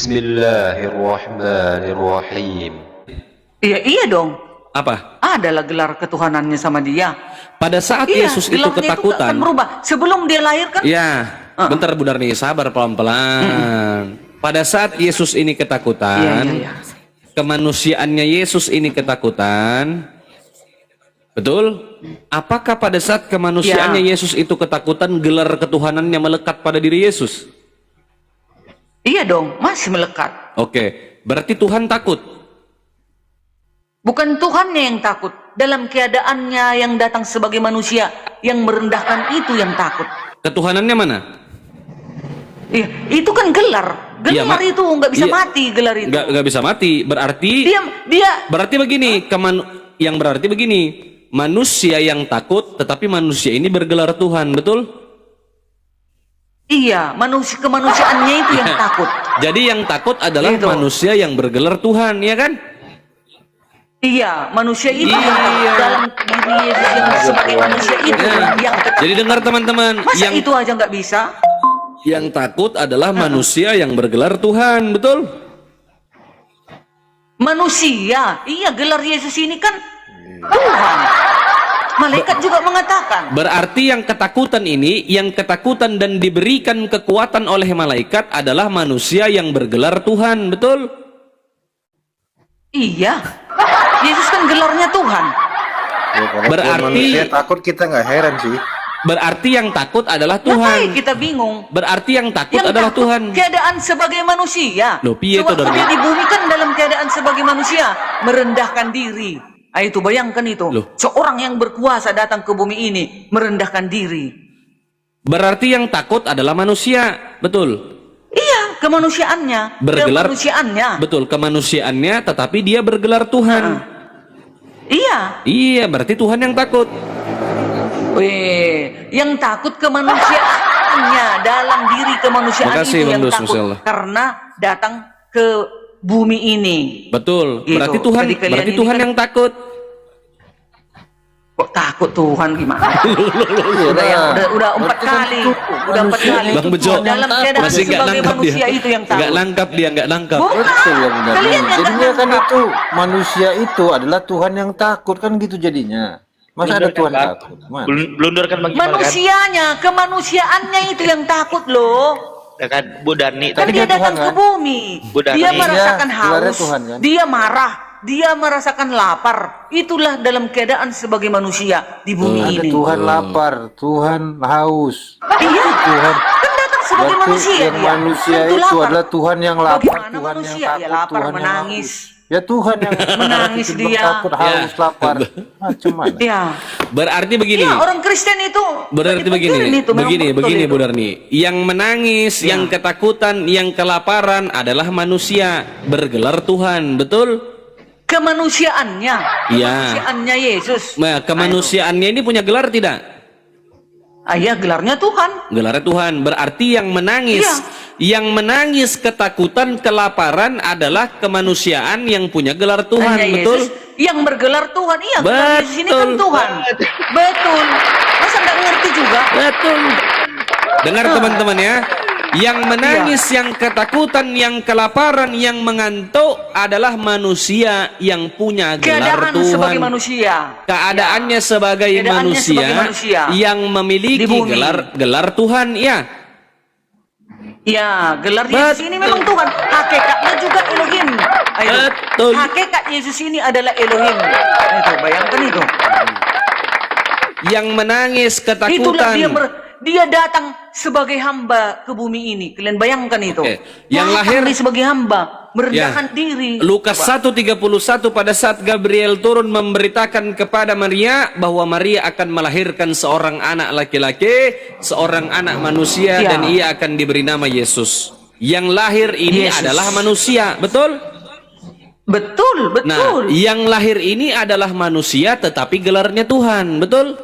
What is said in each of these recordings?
Bismillahirrahmanirrahim. Iya dong. Apa? Adalah gelar ketuhanannya sama dia. Pada saat Yesus itu gelarnya ketakutan. Itu akan berubah. Sebelum dia lahir kan? Ya, bentar Bu Darni, sabar pelan-pelan. Pada saat Yesus ini ketakutan, kemanusiaannya Yesus ini ketakutan, betul? Apakah pada saat kemanusiaannya Yesus itu ketakutan, gelar ketuhanannya melekat pada diri Yesus? Iya dong, masih melekat. Oke, berarti Tuhan takut. Bukan Tuhannya yang takut, dalam keadaannya yang datang sebagai manusia, yang merendahkan itu yang takut. Ketuhanannya mana? Iya, itu kan gelar. Gelar itu nggak bisa mati, gelar itu. Nggak bisa mati, berarti dia berarti begini, yang berarti begini, manusia yang takut, tetapi manusia ini bergelar Tuhan, betul? Iya, kemanusiaannya itu yang takut. Jadi yang takut adalah manusia yang bergelar Tuhan, ya kan? Iya, manusia itu yang takut dalam diri Yesus yang sebagai manusia itu yang takut. Jadi dengar teman-teman, masa itu aja nggak bisa? Yang takut adalah manusia yang bergelar Tuhan, betul? Manusia, iya, gelar Yesus ini kan Tuhan. Malaikat juga mengatakan. Berarti yang ketakutan ini, yang ketakutan dan diberikan kekuatan oleh malaikat adalah manusia yang bergelar Tuhan, betul? Iya, Yesus kan gelarnya Tuhan. Ya, berarti manusia takut, kita nggak heran sih. Berarti yang takut adalah Tuhan. Ngapain kita bingung? Berarti yang takut adalah Tuhan. Keadaan sebagai manusia. Loh, piye itu dia di bumi kan dalam keadaan sebagai manusia, merendahkan diri. Itu bayangkan itu. Loh. Seorang yang berkuasa datang ke bumi ini merendahkan diri. Berarti yang takut adalah manusia, betul? Iya, kemanusiaannya. Bergelar kemanusiaannya. Betul, kemanusiaannya, tetapi dia bergelar Tuhan. Iya. Iya, berarti Tuhan yang takut. Weh, yang takut kemanusiaannya, dalam diri kemanusiaan itu yang takut karena datang ke bumi ini. Betul. Berarti Tuhan yang takut. Kok takut Tuhan gimana? udah 4 kali. Udah 4 kali. Bang Bejo, dalam keadaan sebagai manusia itu yang takut. Nggak nangkap. Betul ya benar. Jadinya kan itu manusia itu adalah Tuhan yang takut kan gitu jadinya. Masa ada Tuhan takut? Blundurkan bagaimana? Manusianya, kemanusiaannya itu yang takut loh. Kan Bu Darni kan dia datang ke bumi. Dia merasakan haus, dia marah, dia merasakan lapar. Itulah dalam keadaan sebagai manusia di bumi ini. Ada Tuhan lapar, Tuhan haus. Iya. Tuhan kan datang sebagai manusia dia. Manusia itu adalah Tuhan yang lapar. Bagaimana Tuhan manusia yang takut, ya lapar, Tuhan menangis. Ya Tuhan yang menangis dia. Takut, haus, lapar. Macam mana? Ya. Berarti begini. Ya, orang Kristen itu. Berarti begini Bu Darni. Yang menangis, yang ketakutan, yang kelaparan adalah manusia bergelar Tuhan, betul? Kemanusiaannya. Iya. Kemanusiaannya Yesus. Nah, kemanusiaannya ini punya gelar tidak? Iya, gelarnya Tuhan. Gelarnya Tuhan. Berarti yang menangis, yang menangis ketakutan, kelaparan adalah kemanusiaan yang punya gelar Tuhan, betul? Yesus yang bergelar Tuhan, iya. Gelar Yesus ini kan Tuhan. Betul. Masa nggak ngerti juga? Betul. Dengar teman-teman ya. Yang menangis, yang ketakutan, yang kelaparan, yang mengantuk adalah manusia yang punya gelar Tuhan. Sebagai manusia. Keadaannya sebagai manusia yang memiliki gelar Tuhan, ya. Ya, gelar Yesus ini memang Tuhan. Hakikatnya juga Elohim. Betul. Hakikat Yesus ini adalah Elohim. Itu, bayangkan itu. Yang menangis ketakutan. Itulah dia datang sebagai hamba ke bumi ini. Kalian bayangkan itu. Yang lahir sebagai hamba, merendahkan diri. Lukas 1:31 pada saat Gabriel turun memberitakan kepada Maria bahwa Maria akan melahirkan seorang anak laki-laki, seorang anak manusia, dan ia akan diberi nama Yesus. Yang lahir ini adalah manusia, betul? Betul. Nah, yang lahir ini adalah manusia tetapi gelarnya Tuhan, betul?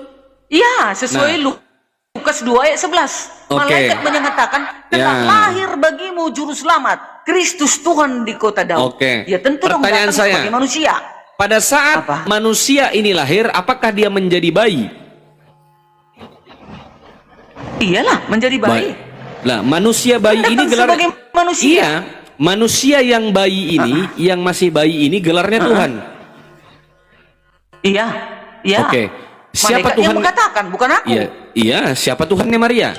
Ya, sesuai Lukas 2 ayat 11. Malaikat menyatakan telah lahir bagimu juru selamat, Kristus Tuhan di kota Daud. Ya tentu dong datang sebagai manusia. Pada saat manusia ini lahir, apakah dia menjadi bayi? Iyalah, menjadi bayi. Lah, manusia bayi ini gelar sebagai manusia. Iya, manusia yang bayi ini, yang masih bayi ini gelarnya Tuhan. Iya, iya. Oke. Siapa Malaikat Tuhan? yang mengatakan, bukan aku. Iya, iya. Siapa Tuhannya Maria?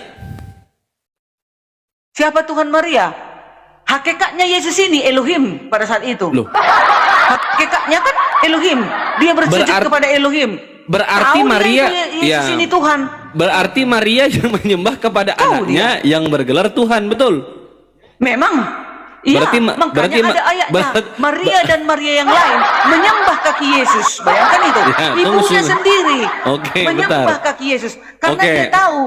Siapa Tuhan Maria? Hakikatnya Yesus ini Elohim pada saat itu. Loh. Hakikatnya kan Elohim. Dia bersujud kepada Elohim. Berarti Tahu Maria, Yesus ini Tuhan. Berarti Maria yang menyembah kepada anaknya yang bergelar Tuhan, betul? Memang. Iya, makanya ada ayatnya. Maria dan Maria yang lain menyembah kaki Yesus. Bayangkan itu. Ya, ibunya sendiri menyembah bentar. kaki Yesus. Karena dia tahu.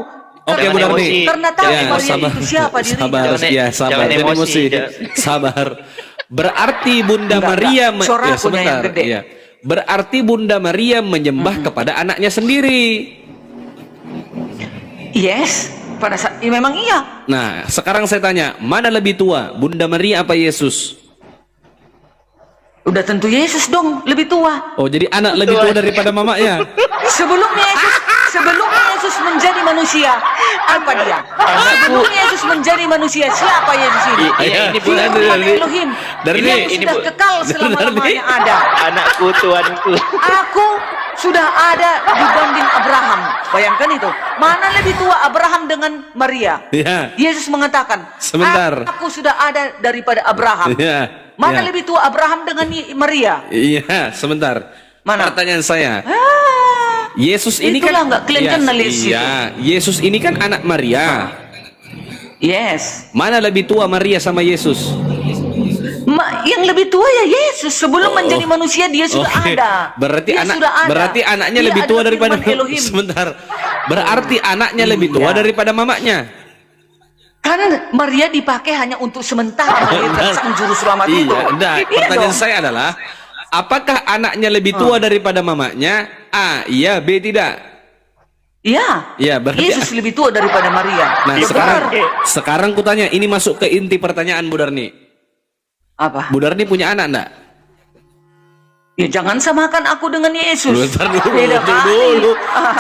Oke, Bu Darni. Karena tahu Ya, Maria itu siapa dirinya. Sabar, jangan emosi. Sabar. Berarti Bunda Maria sebentar. Ya. Berarti Bunda Maria menyembah kepada anaknya sendiri. Yes, pada saat memang iya. Nah, sekarang saya tanya, mana lebih tua, Bunda Maria apa Yesus? Udah tentu Yesus dong, lebih tua. Oh, jadi anak lebih tua daripada mamanya. Sebelum Yesus menjadi manusia, apa dia? Sebelum Yesus menjadi manusia, siapa Yesus ini? Ini Tuhan Elohim. Dia sudah kekal selama-lamanya ada. Anakku, Tuanku. Aku sudah ada dibanding Abraham. Bayangkan itu. Mana lebih tua Abraham dengan Maria? Ya. Yesus mengatakan, Sebentar. aku sudah ada daripada Abraham. Ya. Mana lebih tua Abraham dengan Maria? Iya, sebentar. Mana? Pertanyaan saya. Yesus ini Itulah kan nggak kalian kenal Yesus itu. Iya, Yesus ini kan anak Maria. Yes. Mana lebih tua Maria sama Yesus? Yang lebih tua ya Yesus. Sebelum menjadi manusia dia sudah ada. Berarti dia sudah ada. Berarti anaknya Dia lebih tua adalah daripada firman Elohim. Sebentar. Berarti anaknya lebih tua daripada mamanya. Kan Maria dipakai hanya untuk sementara melahirkan sang juru selamat itu. Enggak. Pertanyaan saya adalah, apakah anaknya lebih tua daripada mamanya? A, iya, B, tidak. Iya. Iya, berarti Yesus lebih tua daripada Maria. Nah, Ya, sekarang kutanya, ini masuk ke inti pertanyaan Bu Darni. apa? Bu Darni punya anak enggak? Ya jangan samakan aku dengan Yesus. Sebentar dulu, Beda kali. dulu.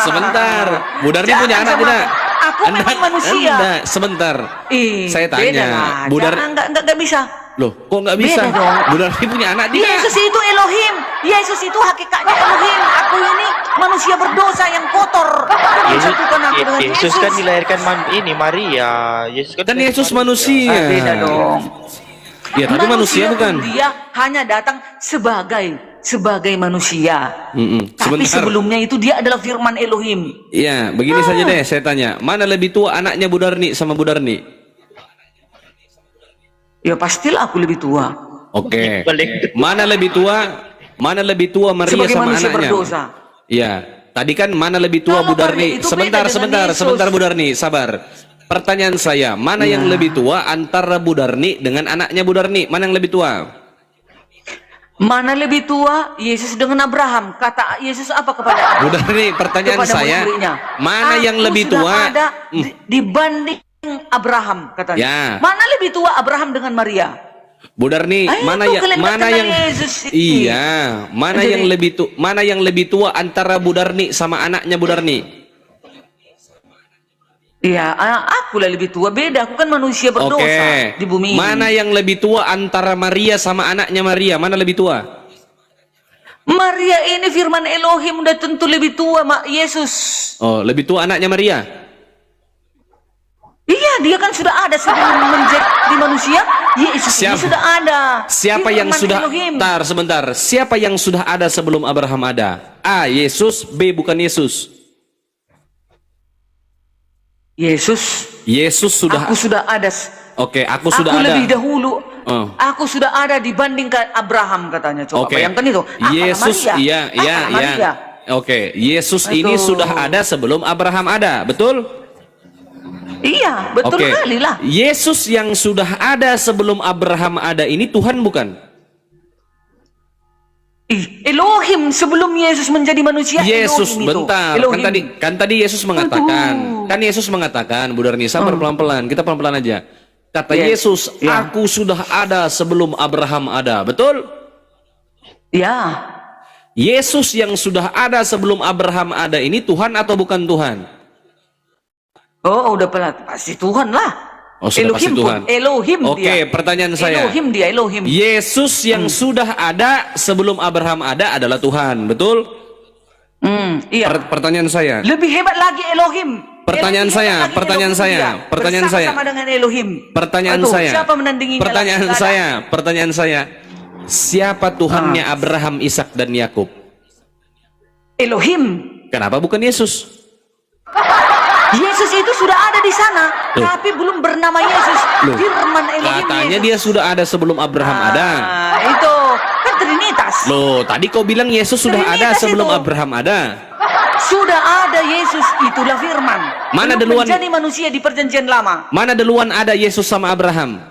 Sebentar. Bu Darni Jangan punya anak samakan. tidak? Aku memang manusia. Enggak, sebentar. Saya tanya. Beda lah. Bu Darni, Enggak bisa. loh, kok nggak bisa? Beda dong. Bu Darni punya anak tidak? Yesus itu Elohim. Yesus itu hakikatnya Elohim. Aku ini manusia berdosa yang kotor. Satukan aku dengan Yesus kan dilahirkan Maria. Yesus kan Yesus manusia. Beda dong. Ya, tapi manusia bukan. Dia hanya datang sebagai manusia. Tapi Sebentar. sebelumnya itu dia adalah firman Elohim. Iya, begini saja deh saya tanya. Mana lebih tua anaknya Bu Darni sama Bu Darni? Ya pastilah aku lebih tua. Oke. Mana lebih tua? Mana lebih tua Maria Sebagai sama manusia anaknya? berdosa. Iya. Tadi kan mana lebih tua Kalau Bu Darni? Maria itu Sebentar, beda dengan sebentar, Yesus. sebentar Bu Darni, sabar. Pertanyaan saya, mana yang lebih tua antara Bu Darni dengan anaknya Bu Darni? Mana yang lebih tua? Mana lebih tua Yesus dengan Abraham? Kata Yesus apa kepada Bu Darni, pertanyaan kepada saya, murid-muridnya? mana yang Aku lebih sudah tua? ada dibanding Abraham katanya. Ya. Mana lebih tua Abraham dengan Maria? Bu Darni, mana itu yang kalian mana kenal yang Yesus ini. iya, mana Jadi- yang lebih mana yang lebih tua antara Bu Darni sama anaknya Bu Darni? Iya, aku lah lebih tua. Beda, aku kan manusia berdosa Oke. di bumi Mana ini. yang lebih tua antara Maria sama anaknya Maria? Mana lebih tua? Maria ini firman Elohim udah tentu lebih tua Yesus. Oh, lebih tua anaknya Maria. Iya, dia kan sudah ada sebelum menjadi manusia. Yesus ini Siapa- sudah ada. Siapa yang Firman sudah Elohim. sebentar. Siapa yang sudah ada sebelum Abraham ada? A, Yesus, B, bukan Yesus. Yesus sudah. Aku sudah ada. Oke, aku sudah Aku ada. lebih dahulu. Oh. Aku sudah ada dibandingkan Abraham katanya. Coba Oke. bayangkan itu. Yesus, Maria. iya. Maria. Oke, Yesus Betul. ini sudah ada sebelum Abraham ada, betul? Iya, betul Oke. kali lah. Yesus yang sudah ada sebelum Abraham ada ini Tuhan bukan? Elohim sebelum Yesus menjadi manusia. Yesus, Elohim itu. bentar. Elohim. Kan tadi Yesus mengatakan, Aduh. kan Yesus mengatakan, Bu Darni, sabar pelan-pelan, kita pelan-pelan aja. Kata Yes. Yesus, Ya. aku sudah ada sebelum Abraham ada, betul? Ya. Yesus yang sudah ada sebelum Abraham ada ini Tuhan atau bukan Tuhan? Oh, udah pasti Tuhan lah. Oh, sudah pasti Elohim Tuhan. Elohim dia. Oke, pertanyaan saya. Elohim dia, Elohim. Yesus yang sudah ada sebelum Abraham ada adalah Tuhan, betul? Iya. Pertanyaan saya. Lebih hebat lagi Elohim. Pertanyaan Lebih saya, hebat lagi pertanyaan Elohim saya, dia. pertanyaan saya. Bersama dengan Elohim. Pertanyaan Aduh, saya. siapa menandinginya Pertanyaan lagi? saya, pertanyaan saya. Siapa Tuhannya Abraham, Ishak dan Yakub? Elohim. Kenapa bukan Yesus? Yesus itu sudah ada di sana, Loh. tapi belum bernama Yesus. Loh. Firman Elohim. Katanya Yesus. dia sudah ada sebelum Abraham ada. Itu kan Trinitas. Loh, tadi kau bilang Yesus sudah ada Trinitas sebelum itu. Abraham ada. Sudah ada Yesus, itulah firman. Mana Belum duluan? menjadi manusia di perjanjian lama. Mana duluan ada Yesus sama Abraham?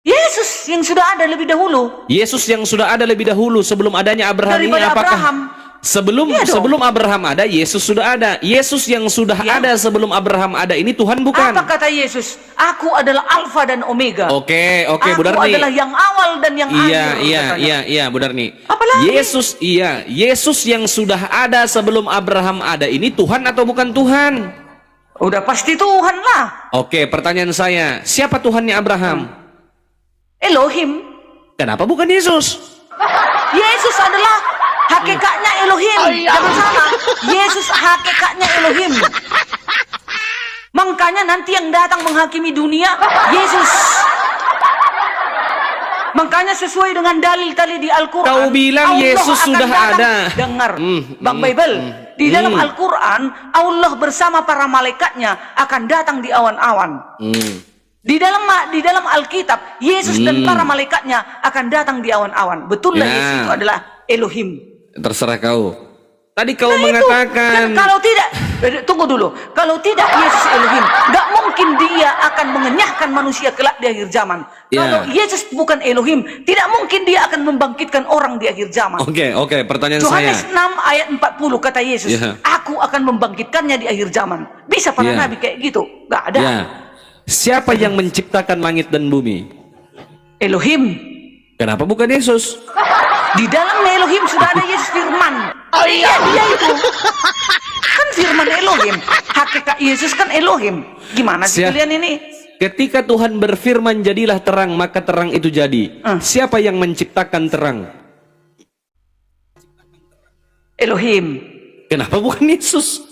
Yesus yang sudah ada lebih dahulu Yesus yang sudah ada lebih dahulu sebelum adanya Abraham ini daripada apakah? Abraham. Sebelum Iya dong. sebelum Abraham ada, Yesus sudah ada. Yesus yang sudah Ya. ada sebelum Abraham ada ini Tuhan bukan? Apa kata Yesus? Aku adalah Alfa dan Omega. Oke, Aku Bu Darni. adalah yang awal dan yang akhir. Iya, Bu Darni. Apalagi? Yesus yang sudah ada sebelum Abraham ada ini Tuhan atau bukan Tuhan? Udah pasti Tuhan lah. Oke, pertanyaan saya, siapa Tuhannya Abraham? Elohim. Kenapa bukan Yesus? Yesus adalah hakikatnya Elohim. Jangan salah. Yesus hakikatnya Elohim. Makanya nanti yang datang menghakimi dunia Yesus. Makanya sesuai dengan dalil tadi di Al-Quran. Kau bilang Allah Yesus akan sudah datang. ada. Dengar, Bang Bible. Di dalam Al-Quran, Allah bersama para malaikatnya akan datang di awan-awan. Di dalam Alkitab, Yesus dan para malaikatnya akan datang di awan-awan. Betullah Ya. Yesus itu adalah Elohim. Terserah kau. Tadi kau Nah, itu. mengatakan Dan kalau tidak, tunggu dulu. Kalau tidak Yesus Elohim, nggak mungkin dia akan mengenyahkan manusia kelak di akhir zaman. Ya. Kalau Yesus bukan Elohim, tidak mungkin dia akan membangkitkan orang di akhir zaman. Oke, pertanyaan Yohanes saya. 6 ayat 40 kata Yesus, Ya. aku akan membangkitkannya di akhir zaman. Bisa para Ya. nabi kayak gitu? Nggak ada. Ya. Siapa yang menciptakan langit dan bumi? Elohim. Kenapa bukan Yesus? Di dalam Elohim sudah ada Yesus firman. Iya, dia itu. Kan firman Elohim. Hakikat Yesus kan Elohim. Gimana sih Siap. kalian ini? Ketika Tuhan berfirman jadilah terang, maka terang itu jadi. Siapa yang menciptakan terang? Elohim. Kenapa bukan Yesus?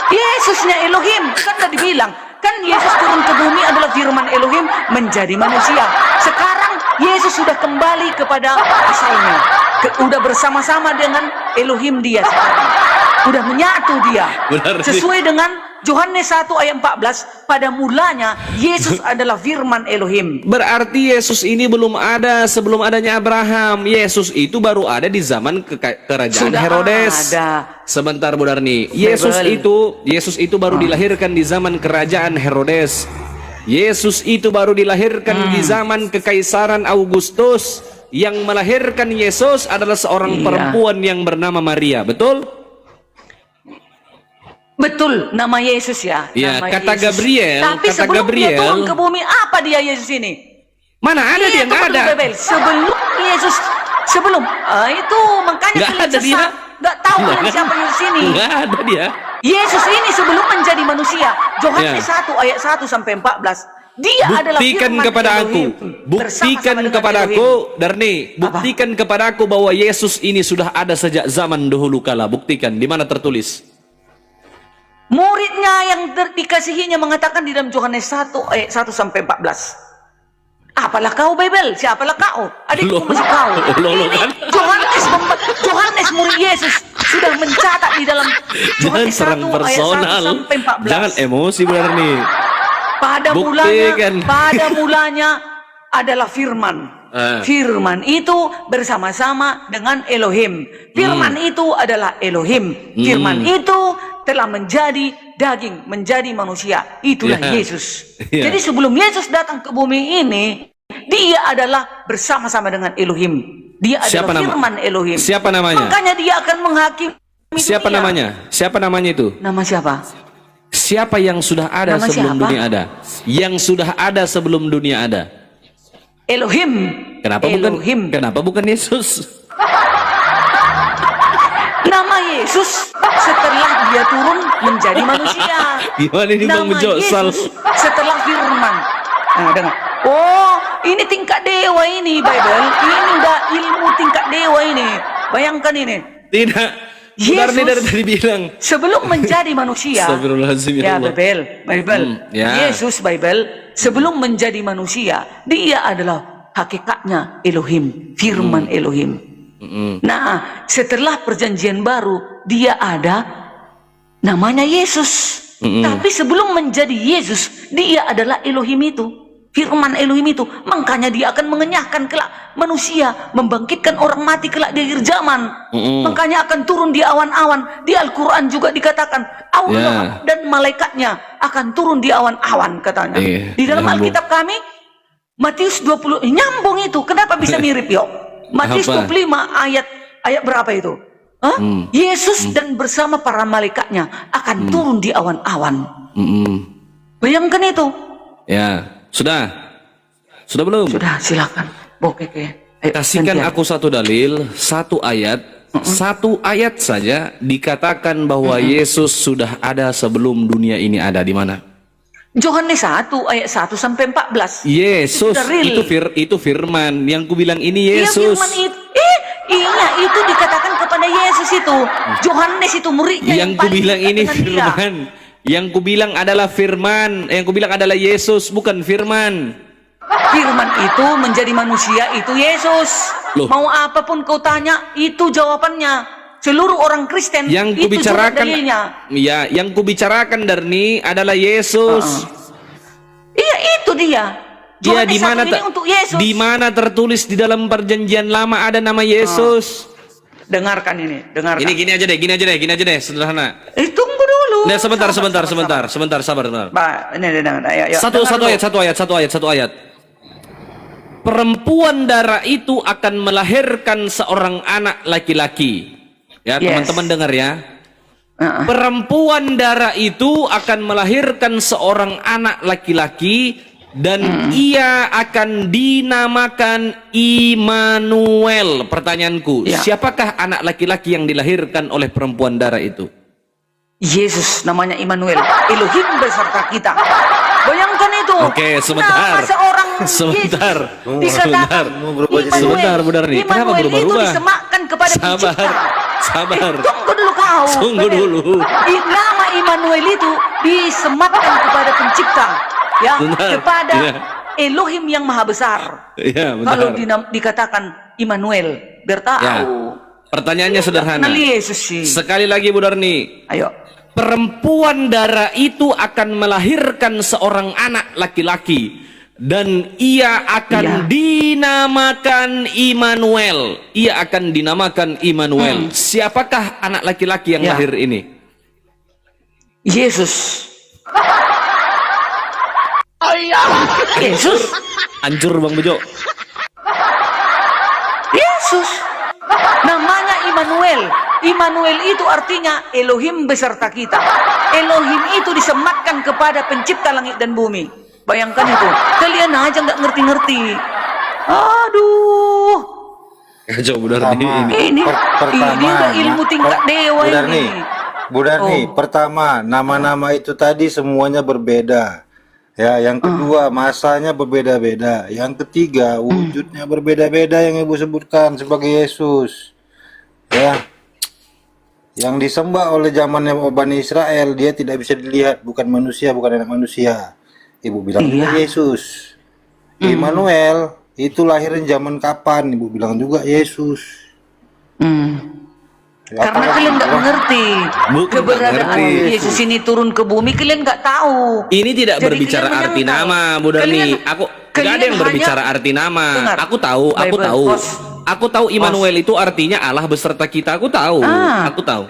Yesusnya Elohim. Kan udah dibilang. Kan Yesus turun ke bumi adalah firman Elohim menjadi manusia. Sekarang Yesus sudah kembali kepada asalnya. Udah bersama-sama dengan Elohim dia sekarang. Udah menyatu dia. Benar sih. Sesuai dengan Yohanes 1 ayat 14. Pada mulanya Yesus adalah firman Elohim. Berarti Yesus ini belum ada sebelum adanya Abraham. Yesus itu baru ada di zaman kerajaan Sudah Herodes. ada. Sebentar Bu Darni. Yesus itu baru dilahirkan di zaman kerajaan Herodes. Yesus itu baru dilahirkan di zaman kekaisaran Augustus. Yang melahirkan Yesus adalah seorang perempuan yang bernama Maria. Betul? Betul, nama Yesus ya. Ya, Nama kata Yesus. Gabriel, Tapi kata sebelum dia Gabriel, turun ke bumi, apa dia Yesus ini? Mana ada dia? Itu Nggak betul, ada. Bebel. Sebelum Yesus, itu makanya Nggak kalian ada dia. sesat. Nggak tahu Nggak kan ada. siapa Yesus ini. Nggak ada dia. Yesus ini sebelum menjadi manusia. Yohanes Ya. 1 ayat 1 sampai 14. Dia adalah Buktikan firman kepada aku, Elohim. buktikan Bersama-sama dengan kepada Elohim. aku, Darni, buktikan kepada aku bahwa Yesus ini sudah ada sejak zaman dahulu kala. Buktikan, di mana tertulis? Muridnya yang dikasihinya mengatakan di dalam Yohanes 1 ayat 1 sampai 14. Apalah kau Bible? Siapalah kau? Adikku masih kau. Loh, Ini kan? Yohanes murid Yesus sudah mencatat di dalam Jangan Yohanes 1 serang ayat 1 personal. sampai 14. Jangan emosi Bu Darni. Pada mulanya adalah firman. Firman itu bersama-sama dengan Elohim. Firman itu adalah Elohim. Firman itu telah menjadi daging, menjadi manusia. Itulah Ya. Yesus. Ya. Jadi sebelum Yesus datang ke bumi ini, dia adalah bersama-sama dengan Elohim. Dia Siapa adalah nama? firman Elohim. Siapa namanya? Makanya dia akan menghakimi Siapa dunia. namanya? Siapa namanya itu? Nama siapa? Siapa yang sudah ada Nama sebelum siapa? dunia ada? Yang sudah ada sebelum dunia ada. Elohim. Kenapa Elohim. bukan Yesus? Nama nama Yesus setelah dia turun menjadi manusia. Gimana ini Bang Nama Bejo? Yesus setelah firman. Nah, dengar. Oh, ini tingkat dewa ini Bible. Ini udah ilmu tingkat dewa ini. Bayangkan ini. Tidak. Benar nih dari tadi bilang. Sebelum menjadi manusia. Astagfirullahaladzim, Ya, Allah. Bible. Ya. Yesus Bible sebelum menjadi manusia, dia adalah hakikatnya Elohim, firman Elohim. Nah, setelah perjanjian baru, dia ada namanya Yesus. Tapi sebelum menjadi Yesus, dia adalah Elohim itu. Firman Elohim itu. Makanya dia akan mengenyahkan kelak manusia. Membangkitkan orang mati kelak di akhir zaman. Makanya akan turun di awan-awan. Di Al-Quran juga dikatakan. Allah dan malaikatnya akan turun di awan-awan katanya. Di dalam Alkitab kami, Matius 20. Nyambung itu. Kenapa bisa mirip yuk? Matius 25 ayat berapa itu? Yesus dan bersama para malaikatnya akan turun di awan-awan. Bayangkan itu. Ya, sudah belum? Sudah, silakan. Oke. Kasihkan aku satu dalil, satu ayat, satu ayat saja dikatakan bahwa Yesus sudah ada sebelum dunia ini ada. Di mana? Yohanes 1 ayat 1 sampai 14. Yesus itu firman yang kubilang ini Yesus. Iya, firman itu. Iya, itu dikatakan kepada Yesus itu. Yohanes itu muridnya yang kubilang ini firman. Yang kubilang adalah firman, yang kubilang adalah Yesus, bukan firman. Firman itu menjadi manusia, itu Yesus. Loh. Mau apapun kau tanya, itu jawabannya. Seluruh orang Kristen yang itu kubicarakan, dalilnya. Ya, yang kubicarakan Darni adalah Yesus. Iya, itu dia. Dia di mana untuk Yesus. Di mana tertulis di dalam perjanjian lama ada nama Yesus? Dengarkan ini, dengarkan. Ini gini aja deh, sederhana. Tunggu dulu. Nah, sebentar, sabar. Ayo, Satu ayat. Perempuan darah itu akan melahirkan seorang anak laki-laki. Ya, teman-teman dengar ya. Perempuan darah itu akan melahirkan seorang anak laki-laki dan ia akan dinamakan Immanuel. Pertanyaanku, siapakah anak laki-laki yang dilahirkan oleh perempuan darah itu? Yesus, namanya Immanuel. Elohim beserta kita. Bayangkan itu. Oke, sebentar. Nama seorang sebentar. Sebentar, Benar nih. Kenapa Immanuel itu berubah-ubah? disematkan kepada pencipta. Sabar. Tunggu dulu kau. Tunggu dulu. Nama Immanuel itu disematkan kepada pencipta. Ya, kepada Elohim yang maha besar. Ya, kalau dikatakan Immanuel, bertahu. Ya. Pertanyaannya sederhana. Yesus sih. Sekali lagi Bu Darni. Ayo. Perempuan darah itu akan melahirkan seorang anak laki-laki dan ia akan dinamakan Immanuel. Ia akan dinamakan Immanuel. Siapakah anak laki-laki yang lahir ini? Yesus. Yesus. Hancur Bang Bejo. Yesus. Namanya Immanuel. Immanuel itu artinya Elohim beserta kita. Elohim itu disematkan kepada pencipta langit dan bumi. Bayangkan itu. Kalian aja nggak ngerti-ngerti. Aduh. Kacau Bu Darni ini. Ini udah ilmu tingkat dewa ini. Bu Darni, pertama, nama-nama itu tadi semuanya berbeda. Ya, yang kedua, masanya berbeda-beda. Yang ketiga, wujudnya berbeda-beda yang Ibu sebutkan sebagai Yesus. Ya. Yang disembah oleh zamannya Bani Israel, dia tidak bisa dilihat, bukan manusia, bukan anak manusia. Ibu bilang juga Yesus. Immanuel itu lahirin zaman kapan? Ibu bilang juga Yesus. Karena kalian nggak mengerti keberadaan Yesus ini turun ke bumi, kalian nggak tahu. Ini tidak berbicara arti nama, Bu Darni. Aku nggak ada yang berbicara arti nama. Aku tahu. Aku tahu Immanuel itu artinya Allah beserta kita. Aku tahu.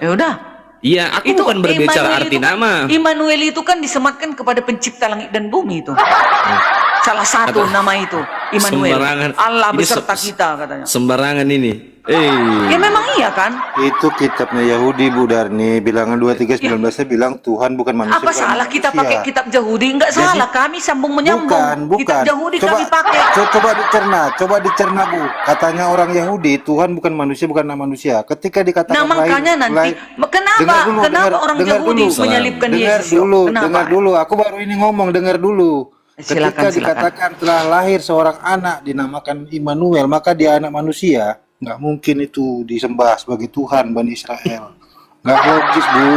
Ya udah. Iya, aku itu bukan berbicara arti nama. Immanuel itu kan disematkan kepada pencipta langit dan bumi itu. Salah satu nama itu Immanuel. Allah beserta kita katanya. Sembarangan ini. Ya memang iya kan? Itu kitabnya Yahudi, Bu Darni. Bilangan 23:19-nya bilang Tuhan bukan manusia. Apa bukan salah kita manusia. pakai kitab Yahudi? Enggak salah, kami sambung menyambung. Bukan. Kitab Yahudi kami pakai. Coba dicerna, Bu. Katanya orang Yahudi, Tuhan bukan manusia, bukan manusia. Ketika dikatakan Nah makanya nanti, kenapa orang Yahudi menyalibkan Yesus? Dengar dulu. Aku baru ini ngomong, dengar dulu. Ketika dikatakan telah lahir seorang anak dinamakan Immanuel, maka dia anak manusia. Nggak mungkin itu disembah sebagai Tuhan Bani Israel. Nggak logis, Bu.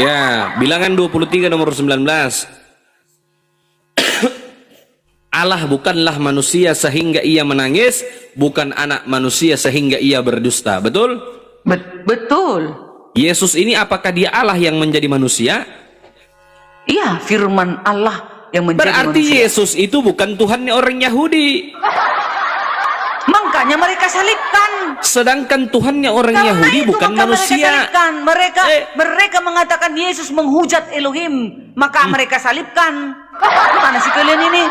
Ya, bilangan 23 nomor 19. Allah bukanlah manusia sehingga ia menangis, bukan anak manusia sehingga ia berdusta. Betul? Betul. Yesus ini apakah dia Allah yang menjadi manusia? Iya, firman Allah yang menjadi Berarti manusia. Yesus itu bukan Tuhannya orang Yahudi. Makanya mereka salibkan. Sedangkan Tuhannya orang Karena Yahudi itu bukan maka manusia. Mereka mengatakan Yesus menghujat Elohim, maka mereka salibkan. Mana sih kalian ini?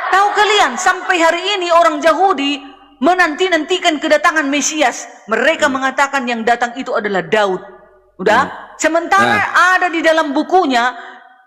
Tahu kalian sampai hari ini orang Yahudi menanti-nantikan kedatangan Mesias. Mereka mengatakan yang datang itu adalah Daud. Udah? Sementara ada di dalam bukunya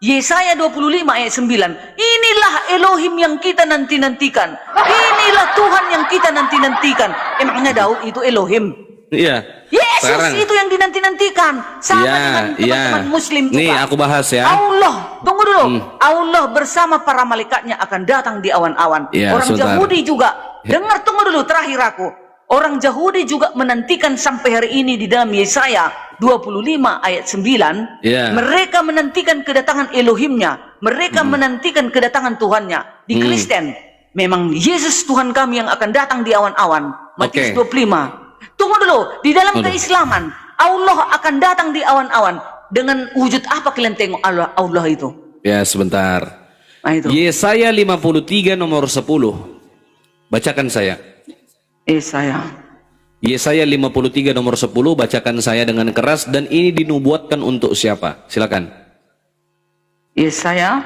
Yesaya 25 ayat 9. Inilah Elohim yang kita nanti-nantikan. Inilah Tuhan yang kita nanti-nantikan. Emangnya Daud itu Elohim? Iya. Yesus Sekarang. itu yang dinanti-nantikan. Sama dengan teman-teman Muslim juga. Nih aku bahas ya. Allah, tunggu dulu. Allah bersama para malaikatnya akan datang di awan-awan. Ya, Orang sebentar. Yahudi juga. Dengar, tunggu dulu, terakhir aku. Orang Yahudi juga menantikan sampai hari ini di dalam Yesaya 25 ayat 9. Ya. Mereka menantikan kedatangan Elohimnya. Mereka menantikan kedatangan Tuhannya. Di Kristen, memang Yesus Tuhan kami yang akan datang di awan-awan. Matius 25. Tunggu dulu, di dalam keislaman Allah akan datang di awan-awan. Dengan wujud apa kalian tengok Allah itu? Ya sebentar. Nah, itu. Yesaya 53 nomor 10. Bacakan saya. Yesaya 53 nomor 10, bacakan saya dengan keras, dan ini dinubuatkan untuk siapa? Silakan. Yesaya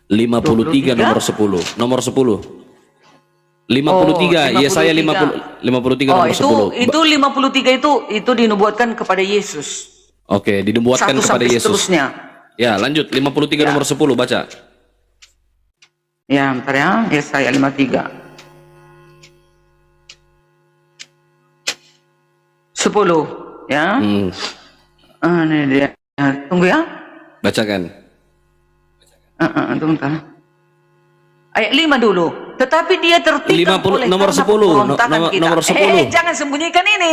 53 nomor 10. Nomor 10. 53, Yesaya 53 nomor 10. Itu 53 itu dinubuatkan kepada Yesus. Oke, dinubuatkan kepada Yesus. Seterusnya. Ya, lanjut 53 nomor 10, baca. Ya, bentar ya. Yesaya 53. 10 ya. Ini dia. Tunggu ya. Bacakan. Tunggu bentar. Ayat 5 dulu. Tetapi dia tertikam oleh nomor karena 10, pemberontakan kita. nomor 10. Jangan sembunyikan ini.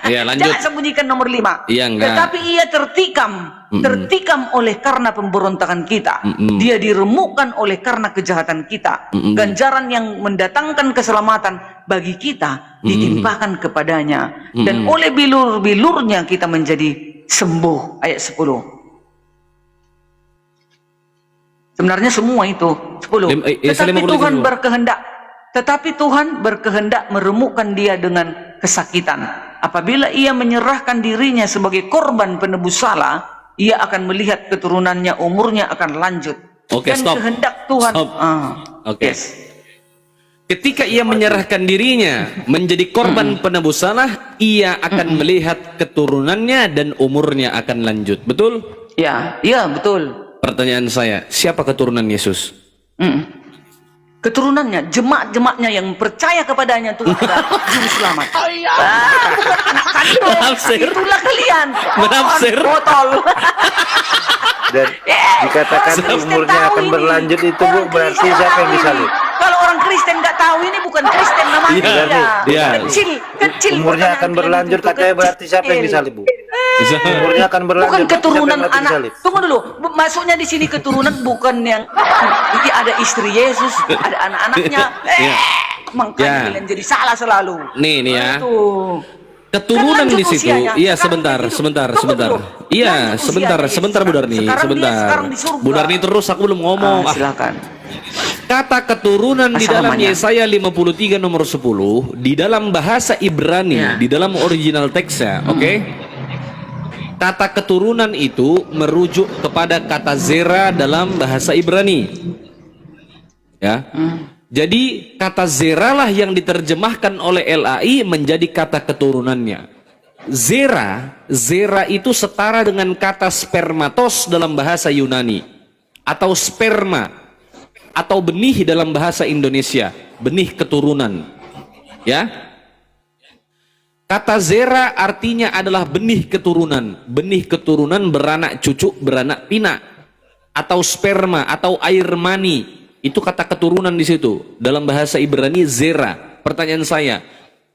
Iya, lanjut. Jangan sembunyikan nomor 5. Iya, enggak. Tetapi ia tertikam oleh karena pemberontakan kita. Dia diremukkan oleh karena kejahatan kita. Ganjaran yang mendatangkan keselamatan bagi kita ditimpakan kepadanya. Dan oleh bilur-bilurnya kita menjadi sembuh. Ayat 10. Sebenarnya semua itu 10. Tetapi Tuhan berkehendak meremukkan dia dengan kesakitan. Apabila ia menyerahkan dirinya sebagai korban penebus salah, ia akan melihat keturunannya, umurnya akan lanjut. Oke, Dan stop. kehendak Tuhan. Stop. Oke. Yes. Ketika ia menyerahkan dirinya menjadi korban penebus salah, ia akan melihat keturunannya dan umurnya akan lanjut. Betul? Ya, iya betul. Pertanyaan saya, siapa keturunan Yesus? Keturunannya, jemaat-jemaatnya yang percaya kepadanya itu adalah juru selamat. Bukan anak kandung. Menafsir. Itulah kalian. Menafsir. Botol. Dan dikatakan Kristen umurnya tahu akan ini. berlanjut itu, Bu, Orang berarti Kristen siapa yang tahu disalib? ini. Kalau orang Kristen nggak tahu ini bukan Kristen namanya. Iya. Kecil. Umurnya akan berlanjut, katanya berarti siapa yang disalib, Bu? Umurnya akan berlanjut. Bukan berarti keturunan siapa yang anak. disalib? Tunggu dulu. Maksudnya di sini keturunan bukan yang ini ada istri Yesus, ada anak-anaknya. Makanya kalian jadi salah selalu. Nih ya. Itu. Keturunan Kan lanjut di situ. usianya. Iya, Sekarang sebentar. Tunggu dulu. Iya, Lanjut sebentar usianya. Bu Darni, Sekarang sebentar. sekarang di surga. Bu Darni terus, aku belum ngomong. Silakan. Kata keturunan di Asal dalam namanya. Yesaya 53 nomor 10 di dalam bahasa Ibrani, di dalam original teksnya, oke? Kata keturunan itu merujuk kepada kata zera dalam bahasa Ibrani. Ya. Jadi kata zera lah yang diterjemahkan oleh LAI menjadi kata keturunannya. Zera itu setara dengan kata spermatos dalam bahasa Yunani, atau sperma, atau benih dalam bahasa Indonesia, benih keturunan. Ya, kata zera artinya adalah benih keturunan. Benih keturunan beranak cucu, beranak pinak, atau sperma, atau air mani. Itu kata keturunan di situ. Dalam bahasa Ibrani zera. Pertanyaan saya,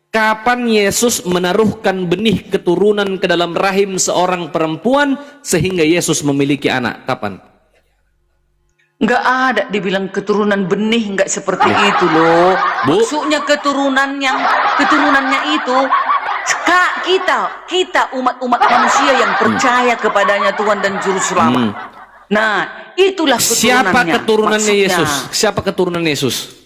kapan Yesus menaruhkan benih keturunan ke dalam rahim seorang perempuan sehingga Yesus memiliki anak? Kapan? Nggak ada dibilang keturunan benih, nggak seperti itu loh. Maksudnya keturunannya itu kita umat-umat manusia yang percaya kepadanya Tuhan dan Juru Selamat. Nah, itulah keturunannya. Siapa keturunannya maksudnya. Yesus? Siapa keturunan Yesus?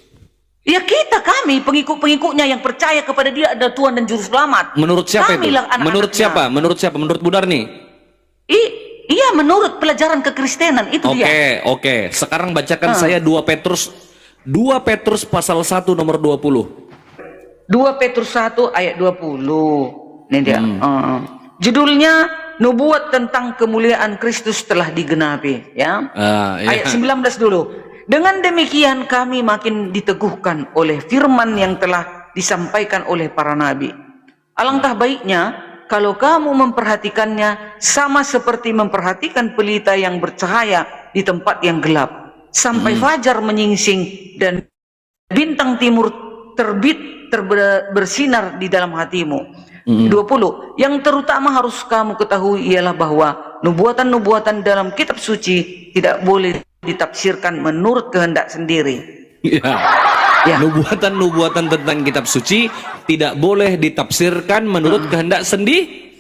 Ya kami pengikut-pengikutnya yang percaya kepada Dia ada Tuhan dan Juru Selamat. Menurut siapa itu? Menurut siapa? Menurut siapa? Menurut Budarni? Iya, menurut pelajaran kekristenan itu dia. Oke. Sekarang bacakan saya 2 Petrus pasal 1 nomor 20. 2 Petrus 1 ayat 20. Ini dia. Judulnya nubuat tentang kemuliaan Kristus telah digenapi, ya. Ayat 19 dulu. Dengan demikian kami makin diteguhkan oleh firman yang telah disampaikan oleh para nabi. Alangkah baiknya kalau kamu memperhatikannya sama seperti memperhatikan pelita yang bercahaya di tempat yang gelap, sampai fajar menyingsing dan bintang timur bersinar di dalam hatimu. 20. Yang terutama harus kamu ketahui ialah bahwa nubuatan-nubuatan dalam kitab suci tidak boleh ditafsirkan menurut kehendak sendiri. Ya. Nubuatan-nubuatan tentang kitab suci tidak boleh ditafsirkan menurut kehendak sendiri.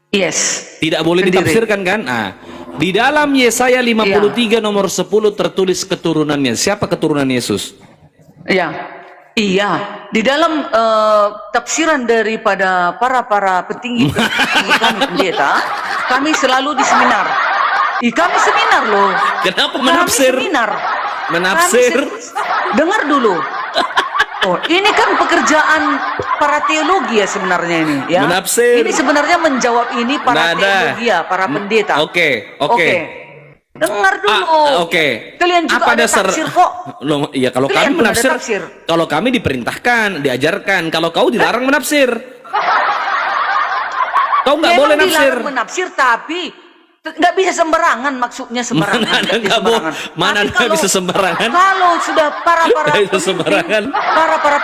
Yes. Tidak boleh ditafsirkan kan? Di dalam Yesaya 53 nomor 10 tertulis keturunannya. Siapa keturunan Yesus? Iya. Di dalam tafsiran daripada para petinggi kami pendeta, kami selalu di seminar. Kami seminar loh. Kenapa menafsir? Menafsir. Dengar dulu. Oh, ini kan pekerjaan para teologi ya sebenarnya ini, ya. Menafsir. Ini sebenarnya menjawab ini para teologi ya, para pendeta. Oke. Dengar dulu. Kalian juga apa ada dasar tafsir kok. Loh, ya kalau kami menafsir, kalau kami diperintahkan, diajarkan, kalau kau dilarang menafsir. Kau nggak boleh nafsir. Dilarang menafsir, tapi nggak bisa sembarangan, maksudnya sembarangan. Mana ada bisa sembarangan? Kalau sudah para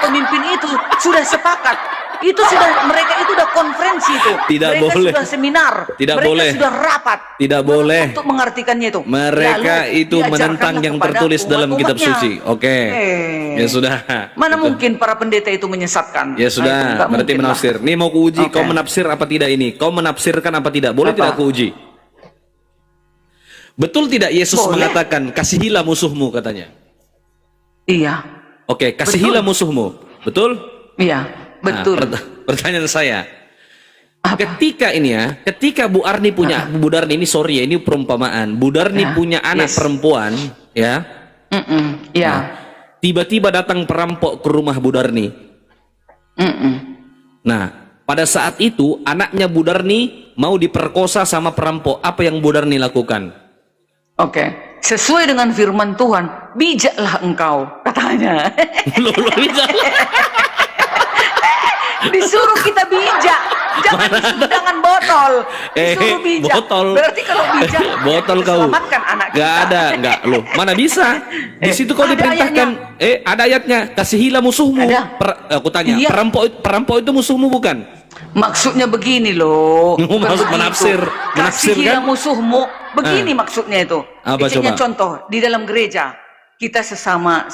pemimpin itu sudah sepakat, itu sudah mereka itu sudah konferensi itu. Tidak mereka boleh. Sudah seminar. Tidak mereka boleh. Sudah rapat. Tidak boleh. Untuk mengartikannya itu. Mereka itu menentang yang tertulis dalam kitab suci. Ya sudah. Mana mungkin para pendeta itu menyesatkan? Ya sudah. Berarti menafsir. Nih mau kuuji. Kau menafsir apa tidak ini? Kau menafsirkan apa tidak? Boleh tidak kuuji? Betul tidak Yesus mengatakan kasihilah musuhmu katanya? Iya. Kasihilah musuhmu. Betul? Iya, betul. Pertanyaan saya. Ketika Bu Arni punya Bu Darni ini ini perumpamaan. Bu Darni punya anak perempuan, ya. Tiba-tiba datang perampok ke rumah Bu Darni. Nah, pada saat itu anaknya Bu Darni mau diperkosa sama perampok. Apa yang Bu Darni lakukan? Sesuai dengan firman Tuhan, bijaklah engkau, katanya. Disuruh kita bijak, jangan botol. Disuruh bijak. Berarti kalau bijak, botol kau. Selamatkan anak kita. Gak ada, loh. Mana bisa? Di situ kau diperintahkan. Ada ayatnya. Kasihilah musuhmu. Aku tanya, perampok itu musuhmu bukan? Maksudnya begini loh. Menafsir Kasihilah kan? musuhmu. Begini maksudnya itu. Apa coba? Contoh di dalam gereja kita sesama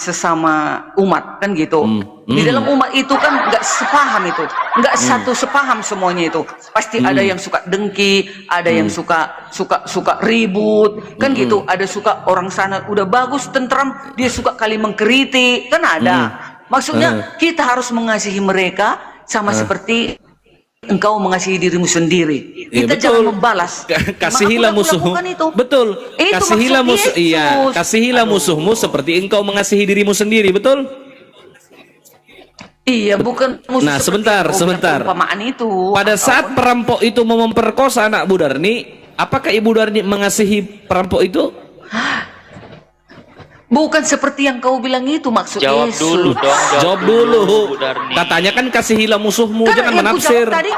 umat kan gitu. Di dalam umat itu kan nggak sepaham itu, nggak satu sepaham semuanya itu. Pasti ada yang suka dengki, ada yang suka ribut kan gitu. Ada suka orang sana udah bagus tentram, dia suka kali mengkritik kan ada. Maksudnya kita harus mengasihi mereka sama seperti engkau mengasihi dirimu sendiri. Iya, Kita betul. jangan membalas. Kasihilah Memang aku musuhmu. lakukan itu. Betul. Itu Kasihilah maksud musuh. Yesus. Iya, kasihilah musuhmu seperti engkau mengasihi dirimu sendiri, betul? Iya, bukan musuh. Nah, seperti sebentar, engkau bilang sebentar. perumpamaan itu. Pada saat perampok itu mau memperkosa anak Bu Darni, apakah Ibu Darni mengasihi perampok itu? Bukan seperti yang kau bilang itu maksud Jawab Yesus. dulu dong. Jawab dulu. Bu Darni. Katanya kan kasihilah musuhmu, Kan jangan yang ku menafsir. jawab tadi,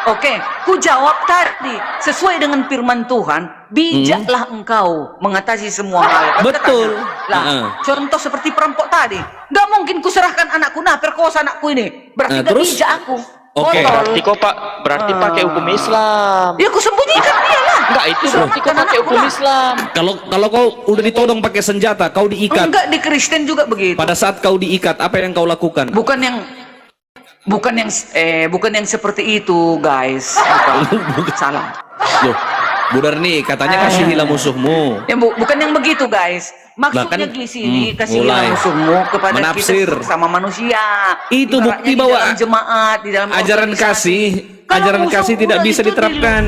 oke, ku jawab tadi sesuai dengan firman Tuhan, bijaklah engkau mengatasi semua hal. Betul. Lah, contoh seperti perampok tadi, nggak mungkin ku serahkan anakku, nah perkosa anakku ini, berarti Nah, nggak terus? bijak aku. Oke. Kontol. Berarti kok Pak, berarti pakai hukum Islam. Ya ku sembunyikan dia lah. Enggak, itu berarti kok pakai hukum Islam. Kalau kau udah ditodong pakai senjata, kau diikat. Enggak, di Kristen juga begitu. Pada saat kau diikat, apa yang kau lakukan? Bukan yang seperti itu, guys. Bukan. Salah. Loh, Bu Darni katanya kasihilah musuhmu. Ya, bukan yang begitu, guys. Maksudnya Bahkan, gisi, mulai kasihilah musuhmu kepada menafsir. kita sama manusia. Itu Ibaratnya bukti di bahwa dalam jemaat, di dalam Ajaran organisasi. kasih, Kalau ajaran musuh kasih tidak udah bisa itu diterapkan.